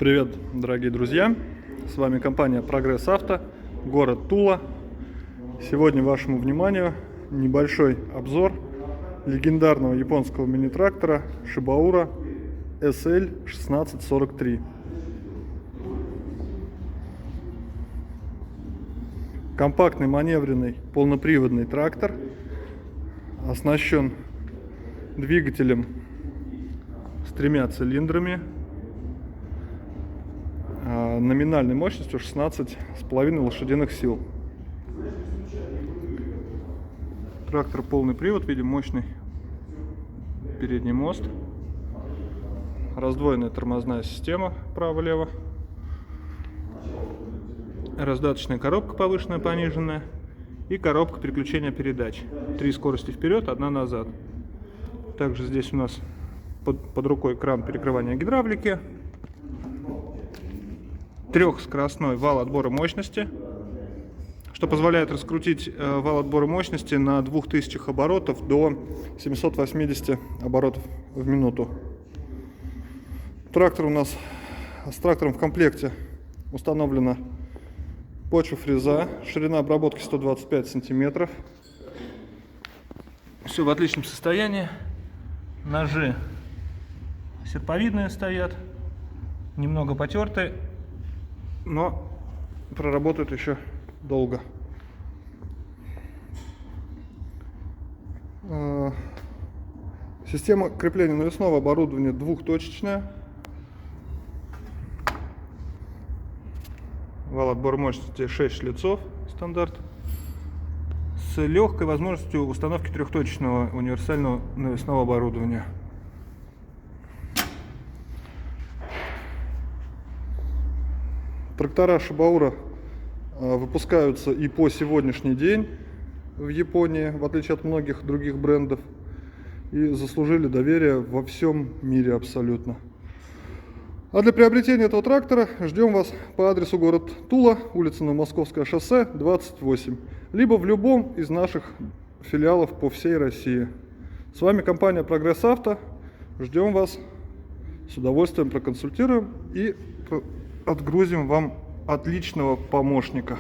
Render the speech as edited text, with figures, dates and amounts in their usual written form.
Привет, дорогие друзья! С вами компания Прогресс Авто, город Тула. Сегодня вашему вниманию небольшой обзор легендарного японского мини-трактора Шибаура SL1643. Компактный, маневренный, полноприводный трактор, оснащен двигателем с 3 цилиндрами, номинальной мощностью 16,5 лошадиных сил. Трактор полный привод, видим мощный передний мост, раздвоенная тормозная система право-лево, раздаточная коробка повышенная, пониженная и коробка переключения передач. 3 скорости вперед, 1 назад. Также здесь у нас под рукой кран перекрывания гидравлики, 3-скоростной вал отбора мощности, что позволяет раскрутить вал отбора мощности на 2000 оборотов до 780 оборотов в минуту. Трактор у нас с трактором в комплекте установлена почва-фреза, ширина обработки 125 сантиметров. Все в отличном состоянии. Ножи серповидные стоят, немного потертые, но проработают еще долго. Система крепления навесного оборудования двухточечная. Вал отбора мощности 6 шлицов стандарт, с легкой возможностью установки трехточечного универсального навесного оборудования. Трактора Шибаура выпускаются и по сегодняшний день в Японии, в отличие от многих других брендов, и заслужили доверие во всем мире абсолютно. А для приобретения этого трактора ждем вас по адресу город Тула, улица Новомосковское шоссе, 28, либо в любом из наших филиалов по всей России. С вами компания Прогресс Авто. Ждем вас, с удовольствием проконсультируем и отгрузим вам отличного помощника.